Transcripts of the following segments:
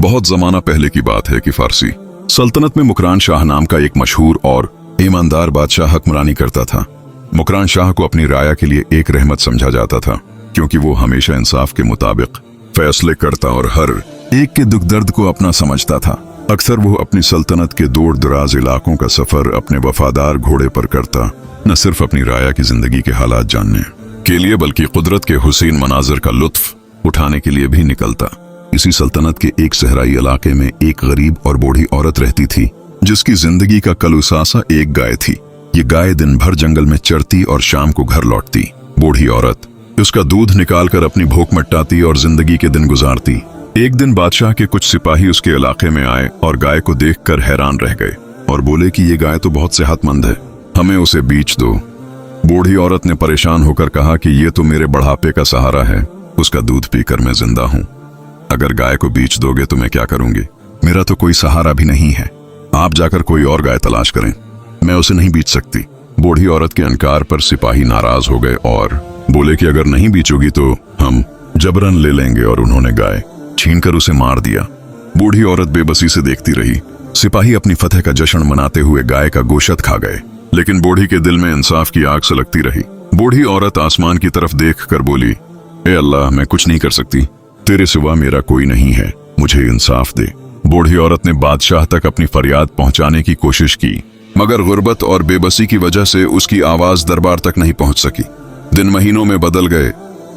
बहुत जमाना पहले की बात है कि फारसी सल्तनत में मुकरान शाह नाम का एक मशहूर और ईमानदार बादशाह हुक्मरानी करता था। मुकरान शाह को अपनी राया के लिए एक रहमत समझा जाता था, क्योंकि वो हमेशा इंसाफ के मुताबिक फैसले करता और हर एक के दुख दर्द को अपना समझता था। अक्सर वो अपनी सल्तनत के दूर दराज इलाकों का सफर अपने वफादार घोड़े पर करता, न सिर्फ अपनी राया की जिंदगी के हालात जानने के लिए बल्कि कुदरत के हुसैन मनाजिर का लुत्फ उठाने के लिए भी निकलता। इसी सल्तनत के एक सहराई इलाके में एक गरीब और बूढ़ी औरत रहती थी, जिसकी जिंदगी का कलुसासा एक गाय थी। ये गाय दिन भर जंगल में चरती और शाम को घर लौटती। बूढ़ी औरत उसका दूध निकालकर अपनी भूख मिटाती और जिंदगी के दिन गुजारती। एक दिन बादशाह के कुछ सिपाही उसके इलाके में आए और गाय को देखकर हैरान रह गए और बोले कि ये गाय तो बहुत सेहतमंद है, हमें उसे बेच दो। बूढ़ी औरत ने परेशान होकर कहा कि ये तो मेरे बढ़ापे का सहारा है, उसका दूध पीकर मैं जिंदा हूँ। अगर गाय को बेच दोगे तो मैं क्या करूंगी? मेरा तो कोई सहारा भी नहीं है, आप जाकर कोई और गाय तलाश करें, मैं उसे नहीं बेच सकती। बूढ़ी औरत के इनकार पर सिपाही नाराज हो गए और बोले कि अगर नहीं बेचोगी तो हम जबरन ले लेंगे, और उन्होंने गाय छीनकर उसे मार दिया। बूढ़ी औरत बेबसी से देखती रही। सिपाही अपनी फतह का जश्न मनाते हुए गाय का गोश्त खा गए, लेकिन बूढ़ी के दिल में इंसाफ की आग सुलगती रही। बूढ़ी औरत आसमान की तरफ देखकर बोली, ए अल्लाह, मैं कुछ नहीं कर सकती, तेरे सिवा मेरा कोई नहीं है, मुझे इंसाफ दे। बूढ़ी औरत ने बादशाह तक अपनी फरियाद पहुंचाने की कोशिश की, मगर गुर्बत और बेबसी की वजह से उसकी आवाज दरबार तक नहीं पहुंच सकी। दिन महीनों में बदल गए,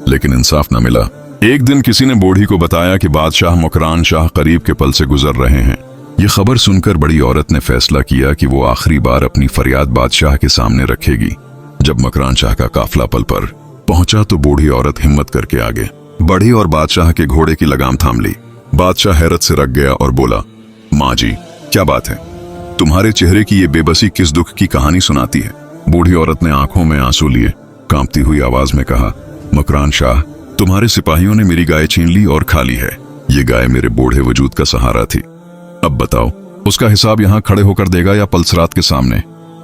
लेकिन इंसाफ न मिला। एक दिन किसी ने बूढ़ी को बताया कि बादशाह मुकरान शाह करीब के पल से गुजर रहे हैं। ये खबर सुनकर बड़ी औरत ने फैसला किया कि वो आखिरी बार अपनी फरियाद बादशाह के सामने रखेगी। जब मुकरान शाह का काफिला पल पर पहुंचा तो बूढ़ी औरत हिम्मत करके आगे बढ़ी और बादशाह के घोड़े की लगाम थाम ली। बादशाह हैरत से रख गया और बोला, माँ जी, क्या बात है? तुम्हारे चेहरे की ये बेबसी किस दुख की कहानी सुनाती है? बूढ़ी औरत ने आंखों में आंसू लिए कांपती हुई आवाज में कहा, मुकरान शाह, तुम्हारे सिपाहियों ने मेरी गाय छीन ली और खा ली है। ये गाय मेरे बूढ़े वजूद का सहारा थी। अब बताओ, उसका हिसाब यहाँ खड़े होकर देगा या पलसरात के सामने?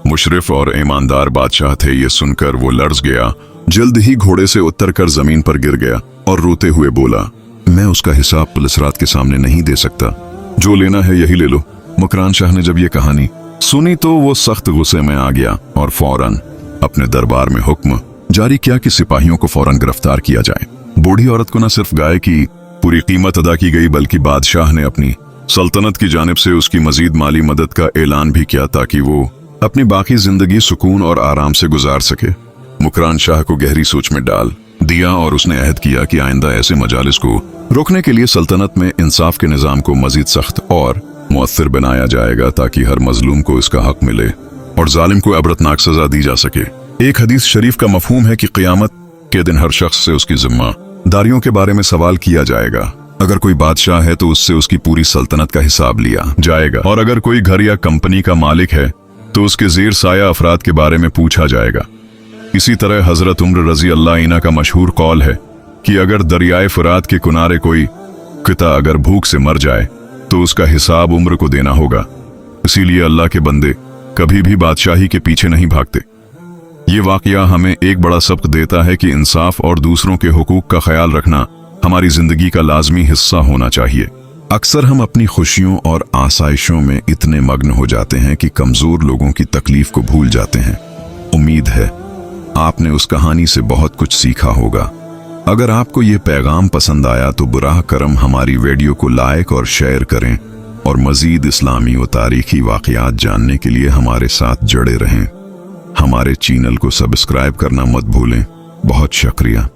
मुशरिफ और ईमानदार बादशाह थे। ये सुनकर वो लर्ज गया, जल्द ही घोड़े से उतरकर जमीन पर गिर गया और रोते हुए बोला, मैं उसका हिसाब पुलिसरात के सामने नहीं दे सकता, जो लेना है यही ले लो। मुकरान शाह ने जब ये कहानी सुनी तो वो सख्त गुस्से में आ गया और फौरन अपने दरबार में हुक्म जारी किया कि सिपाहियों को फौरन गिरफ्तार किया जाए। बूढ़ी औरत को न सिर्फ गाय की पूरी कीमत अदा की गई, बल्कि बादशाह ने अपनी सल्तनत की जानिब से उसकी मजीद माली मदद का ऐलान भी किया, ताकि वो अपनी बाकी जिंदगी सुकून और आराम से गुजार सके। मुकरान शाह को गहरी सोच में डाल दिया और उसने अहद किया कि आइंदा ऐसे मजालिस को रोकने के लिए सल्तनत में इंसाफ के निजाम को मजीद सख्त और मुअस्सिर बनाया जाएगा, ताकि हर मजलूम को इसका हक मिले और जालिम को अबरतनाक सजा दी जा सके। एक हदीस शरीफ का मफहूम है कि क़यामत के दिन हर शख्स से उसकी जिम्मेदारियों के बारे में सवाल किया जाएगा। अगर कोई बादशाह है तो उससे उसकी पूरी सल्तनत का हिसाब लिया जाएगा, और अगर कोई घर या कंपनी का मालिक है तो उसके ज़ेर साया अफराद के बारे में पूछा जाएगा। इसी तरह हजरत उम्र रजी अल्लाह इना का मशहूर कौल है कि अगर दरियाए फुरात के किनारे कोई कुत्ता अगर भूख से मर जाए तो उसका हिसाब उम्र को देना होगा। इसीलिए अल्लाह के बंदे कभी भी बादशाही के पीछे नहीं भागते। ये वाकया हमें एक बड़ा सबक देता है कि इंसाफ और दूसरों के हुकूक का ख्याल रखना हमारी जिंदगी का लाजमी हिस्सा होना चाहिए। अक्सर हम अपनी खुशियों और आसाइशों में इतने मग्न हो जाते हैं कि कमजोर लोगों की तकलीफ को भूल जाते हैं। उम्मीद है आपने उस कहानी से बहुत कुछ सीखा होगा। अगर आपको ये पैगाम पसंद आया तो बुराह करम हमारी वीडियो को लाइक और शेयर करें, और मजीद इस्लामी व तारीखी वाक़यात जानने के लिए हमारे साथ जुड़े रहें। हमारे चैनल को सब्सक्राइब करना मत भूलें। बहुत शुक्रिया।